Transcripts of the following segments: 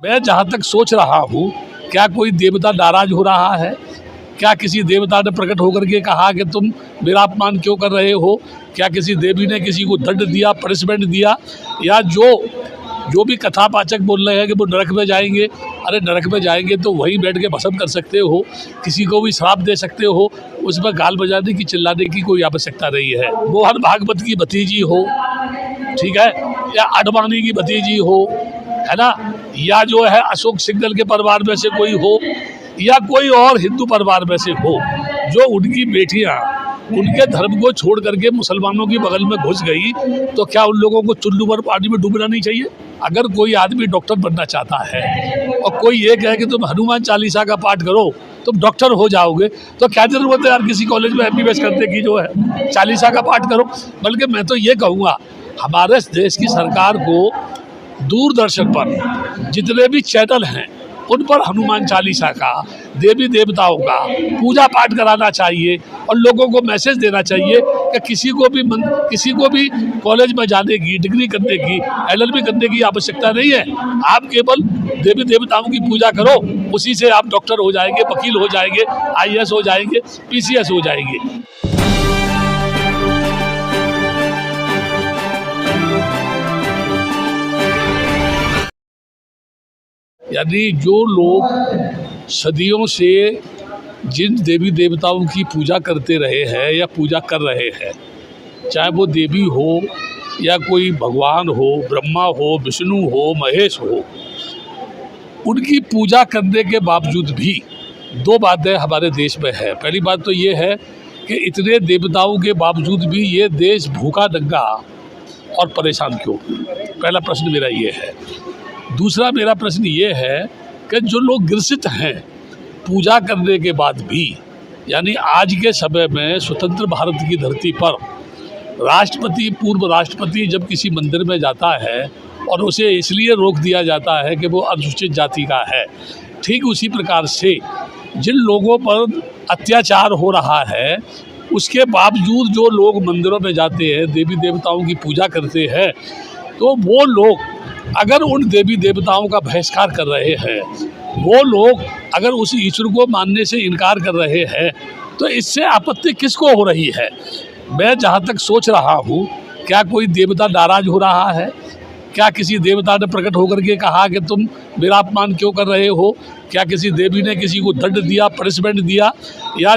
मैं जहाँ तक सोच रहा हूँ, क्या कोई देवता नाराज हो रहा है? क्या किसी देवता ने प्रकट होकर के कहा कि तुम मेरा अपमान क्यों कर रहे हो? क्या किसी देवी ने किसी को दंड दिया, पनिशमेंट दिया? या जो भी कथापाचक बोल रहे हैं कि वो नरक में जाएंगे, अरे नरक में जाएंगे तो वहीं बैठ के भस्म कर सकते हो, किसी को भी श्राप दे सकते हो, उसमें गाल बजाने की, चिल्लाने की कोई आवश्यकता नहीं है। मोहन भागवत की भतीजी हो, ठीक है, या आडवाणी की भतीजी हो, है ना, या जो है अशोक सिंघल के परिवार में से कोई हो, या कोई और हिंदू परिवार में से हो, जो उनकी बेटियां उनके धर्म को छोड़ करके मुसलमानों की बगल में घुस गई, तो क्या उन लोगों को चुल्लू पर पानी में डूबना नहीं चाहिए? अगर कोई आदमी डॉक्टर बनना चाहता है और कोई ये कहे कि तुम हनुमान चालीसा का पाठ करो तुम डॉक्टर हो जाओगे, तो क्या जरूरत है यार किसी कॉलेज में MBBS करने की, जो है चालीसा का पाठ करो। बल्कि मैं तो ये कहूँगा, हमारे देश की सरकार को दूरदर्शन पर जितने भी चैनल हैं उन पर हनुमान चालीसा का, देवी देवताओं का पूजा पाठ कराना चाहिए और लोगों को मैसेज देना चाहिए कि किसी को भी कॉलेज में जाने की, डिग्री करने की, LLB करने की आवश्यकता नहीं है। आप केवल देवी देवताओं की पूजा करो, उसी से आप डॉक्टर हो जाएंगे, वकील हो जाएंगे, IAS हो जाएंगे, PCS हो जाएंगे। यानी जो लोग सदियों से जिन देवी देवताओं की पूजा करते रहे हैं या पूजा कर रहे हैं, चाहे वो देवी हो या कोई भगवान हो, ब्रह्मा हो, विष्णु हो, महेश हो, उनकी पूजा करने के बावजूद भी दो बातें हमारे देश में है। पहली बात तो ये है कि इतने देवताओं के बावजूद भी ये देश भूखा नंगा और परेशान क्यों? पहला प्रश्न मेरा ये है। दूसरा मेरा प्रश्न ये है कि जो लोग ग्रसित हैं पूजा करने के बाद भी, यानी आज के समय में स्वतंत्र भारत की धरती पर राष्ट्रपति, पूर्व राष्ट्रपति जब किसी मंदिर में जाता है और उसे इसलिए रोक दिया जाता है कि वो अनुसूचित जाति का है, ठीक उसी प्रकार से जिन लोगों पर अत्याचार हो रहा है उसके बावजूद जो लोग मंदिरों में जाते हैं, देवी देवताओं की पूजा करते हैं, तो वो लोग अगर उन देवी देवताओं का बहिष्कार कर रहे हैं, वो लोग अगर उस ईश्वर को मानने से इनकार कर रहे हैं, तो इससे आपत्ति किसको हो रही है? मैं जहाँ तक सोच रहा हूँ, क्या कोई देवता नाराज हो रहा है? क्या किसी देवता ने प्रकट होकर के कहा कि तुम मेरा अपमान क्यों कर रहे हो? क्या किसी देवी ने किसी को दंड दिया, पनिशमेंट दिया? या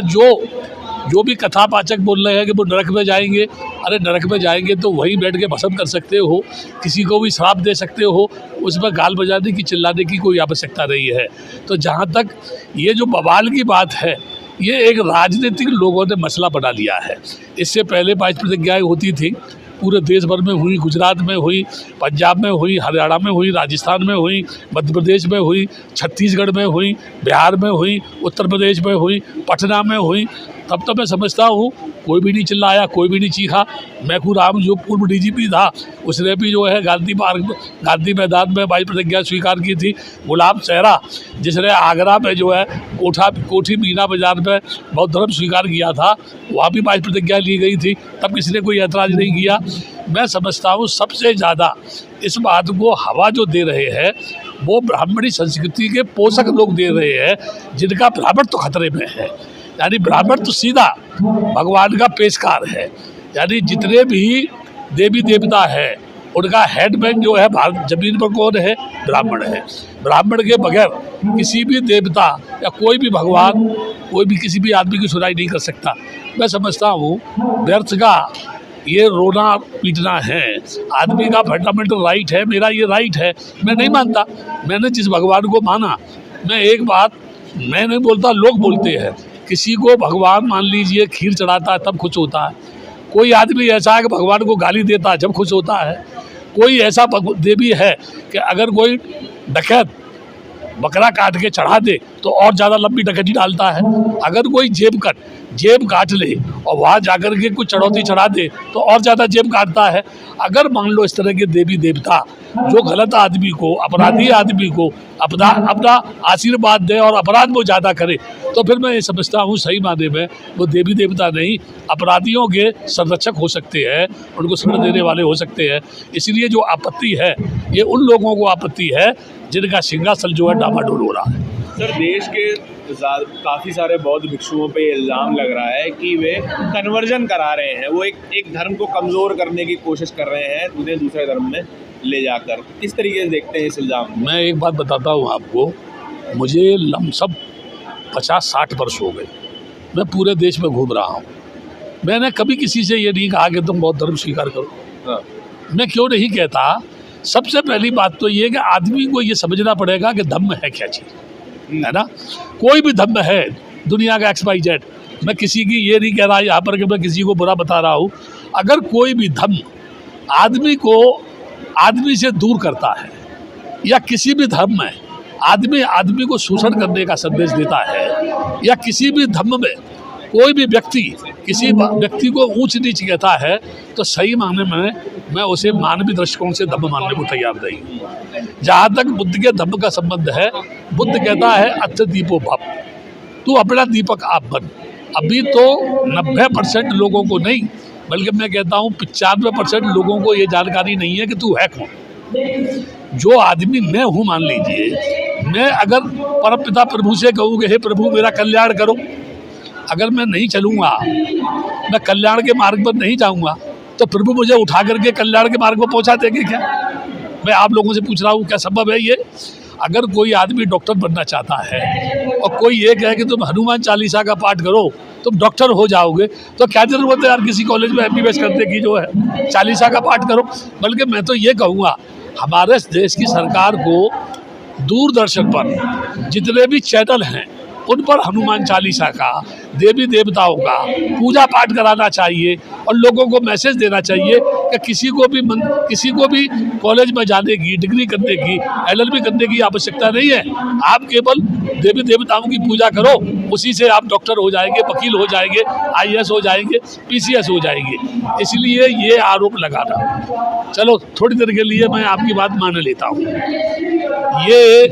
जो भी कथापाचक बोल रहे हैं कि वो नरक में जाएंगे, अरे नरक में जाएंगे तो वहीं बैठ के भस्म कर सकते हो, किसी को भी श्राप दे सकते हो, उसमें गाल बजाने की, चिल्लाने की कोई आवश्यकता नहीं है। तो जहाँ तक ये जो बवाल की बात है, ये एक राजनीतिक लोगों ने मसला बना लिया है। इससे पहले 22 प्रतिज्ञाएँ होती थी, पूरे देश भर में हुई, गुजरात में हुई, पंजाब में हुई, हरियाणा में हुई, राजस्थान में हुई, मध्य प्रदेश में हुई, छत्तीसगढ़ में हुई, बिहार में हुई, उत्तर प्रदेश में हुई, पटना में हुई। तब तो मैं समझता हूँ कोई भी नहीं चिल्लाया, कोई भी नहीं चीखा। मैखू राम जो पूर्व DGP था, उसने भी जो है गांधी मैदान में 22 प्रतिज्ञा स्वीकार की थी। गुलाब चेहरा जिसने आगरा में जो है कोठी मीना बाजार में बौद्ध धर्म स्वीकार किया था, वहाँ भी 22 प्रतिज्ञा ली गई थी, तब किसी ने कोई ऐतराज़ नहीं किया। मैं समझता हूँ सबसे ज़्यादा इस बात को हवा जो दे रहे हैं वो ब्राह्मणी संस्कृति के पोषक लोग दे रहे हैं, जिनका ब्राह्मण तो खतरे में है। यानी ब्राह्मण तो सीधा भगवान का पेशकार है। यानी जितने भी देवी देवता है उनका हेडमैन जो है भारत जमीन पर कौन है? ब्राह्मण है। ब्राह्मण के बगैर किसी भी देवता या कोई भी भगवान, कोई भी किसी भी आदमी की सुनाई नहीं कर सकता। मैं समझता हूँ व्यर्थ का ये रोना पीटना है। आदमी का फंडामेंटल राइट है, मेरा ये राइट है, मैं नहीं मानता। मैंने जिस भगवान को माना, मैं एक बात मैं नहीं बोलता, लोग बोलते हैं, किसी को भगवान मान लीजिए खीर चढ़ाता है तब खुश होता है। कोई आदमी ऐसा है कि भगवान को गाली देता है जब खुश होता है। कोई ऐसा देवी है कि अगर कोई डकैत बकरा काट के चढ़ा दे तो और ज़्यादा लंबी डकैती डालता है। अगर कोई जेब काट ले और वहाँ जाकर के कुछ चढ़ौती चढ़ा दे तो और ज़्यादा जेब काटता है। अगर मान लो इस तरह के देवी देवता जो गलत आदमी को, अपराधी आदमी को अपना आशीर्वाद दे और अपराध वो ज़्यादा करे, तो फिर मैं ये समझता हूँ सही मायने में वो देवी देवता नहीं, अपराधियों के संरक्षक हो सकते हैं, उनको शरण देने वाले हो सकते हैं। इसलिए जो आपत्ति है ये उन लोगों को आपत्ति है जिनका सिंहासन जो है डामाडोल हो रहा है। सर, देश के काफ़ी सारे बौद्ध भिक्षुओं पे इल्ज़ाम लग रहा है कि वे कन्वर्जन करा रहे हैं, वो एक धर्म को कमज़ोर करने की कोशिश कर रहे हैं उन्हें दूसरे धर्म में ले जाकर। किस तरीके से देखते हैं इस इल्ज़ाम? मैं एक बात बताता हूँ आपको, मुझे लमसम 50-60 वर्ष हो गए, मैं पूरे देश में घूम रहा हूँ। मैंने कभी किसी से ये नहीं कहा कि तुम बौद्ध धर्म स्वीकार करो। हाँ। मैं क्यों नहीं कहता? सबसे पहली बात तो ये कि आदमी को ये समझना पड़ेगा कि धर्म है क्या चीज़, है ना। कोई भी धर्म है दुनिया का XYZ, मैं किसी की ये नहीं कह रहा यहाँ पर कि मैं किसी को बुरा बता रहा हूँ। अगर कोई भी धर्म आदमी को आदमी से दूर करता है या किसी भी धर्म में आदमी को शोषण करने का संदेश देता है या किसी भी धर्म में कोई भी व्यक्ति किसी व्यक्ति को ऊंच नीच कहता है, तो सही मायने में मैं उसे मानवीय दृष्टिकोण से धर्म मानने को तैयार नहीं हूँ। जहाँ तक बुद्ध के धर्म का संबंध है, बुद्ध कहता है अथ दीपो भव, तू अपना दीपक आप बन। अभी तो 90% लोगों को नहीं, बल्कि मैं कहता हूँ 95% लोगों को ये जानकारी नहीं है कि तू है कौन। जो आदमी मैं हूँ, मान लीजिए मैं अगर परमपिता प्रभु से कहूँ कि हे प्रभु मेरा कल्याण करो, अगर मैं नहीं चलूँगा, मैं कल्याण के मार्ग पर नहीं जाऊँगा, तो प्रभु मुझे उठा करके कल्याण के मार्ग पर पहुँचा देंगे क्या? मैं आप लोगों से पूछ रहा हूँ, क्या संभव है ये? अगर कोई आदमी डॉक्टर बनना चाहता है और कोई ये कहे कि तुम हनुमान चालीसा का पाठ करो तुम डॉक्टर हो जाओगे, तो क्या जरूरत है यार किसी कॉलेज में MBBS करने की, जो है चालीसा का पाठ करो। बल्कि मैं तो ये कहूँगा हमारे देश की सरकार को दूरदर्शन पर जितने भी चैनल हैं उन पर हनुमान चालीसा का, देवी देवताओं का पूजा पाठ कराना चाहिए और लोगों को मैसेज देना चाहिए कि किसी को भी कॉलेज में जाने की, डिग्री करने की, LLB करने की आवश्यकता नहीं है। आप केवल देवी देवताओं की पूजा करो, उसी से आप डॉक्टर हो जाएंगे, वकील हो जाएंगे, IAS हो जाएंगे, PCS हो जाएंगे। इसलिए ये आरोप लगाना, चलो थोड़ी देर के लिए मैं आपकी बात मान लेता हूँ, ये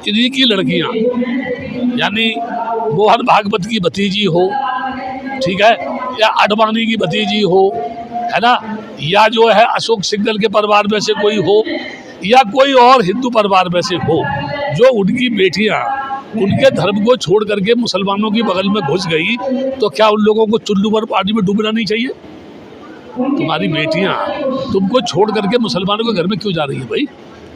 इन्हीं की लड़कियाँ यानी मोहन भागवत की भतीजी हो, ठीक है, या आडवाणी की भतीजी हो, है ना, या जो है अशोक सिंघल के परिवार में से कोई हो, या कोई और हिंदू परिवार में से हो, जो उनकी बेटियां उनके धर्म को छोड़ करके मुसलमानों की बगल में घुस गई, तो क्या उन लोगों को चुल्लू भर पानी में डूबना नहीं चाहिए? तुम्हारी बेटियां तुमको छोड़ करके मुसलमानों के घर में क्यों जा रही है भाई?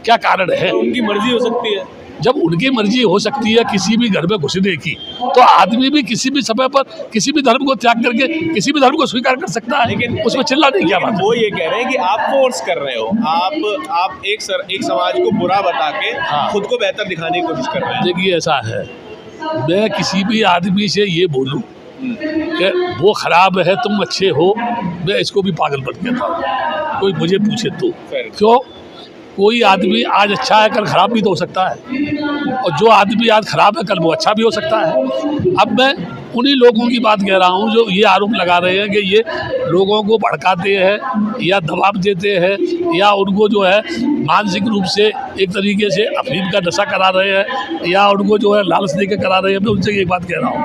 क्या कारण है? उनकी मर्जी हो सकती है। जब उनकी मर्जी हो सकती है किसी भी घर में घुसने की, तो आदमी भी किसी भी समय पर किसी भी धर्म को त्याग करके किसी भी धर्म को स्वीकार कर सकता है। लेकिन उसमें चिल्लाने की क्या बात है? वो ये कह रहे हैं कि आप फोर्स कर रहे हो, आप एक समाज को बुरा बता के खुद को बेहतर दिखाने की कोशिश कर रहे हैं। देखिए ऐसा है, मैं किसी भी आदमी से ये बोलूँ कि वो खराब है तुम अच्छे हो, मैं इसको भी पागलपन कहता हूँ। कोई मुझे पूछे तो क्यों? कोई आदमी आज अच्छा है कल खराब भी तो हो सकता है, और जो आदमी आज खराब है कल वो अच्छा भी हो सकता है। अब मैं उन्हीं लोगों की बात कह रहा हूँ जो ये आरोप लगा रहे हैं कि ये लोगों को भड़काते हैं या दबाव देते हैं या उनको जो है मानसिक रूप से एक तरीके से अफीम का नशा करा रहे हैं या उनको जो है लालच दे के करा रहे हैं। मैं उनसे एक बात कह रहा हूँ,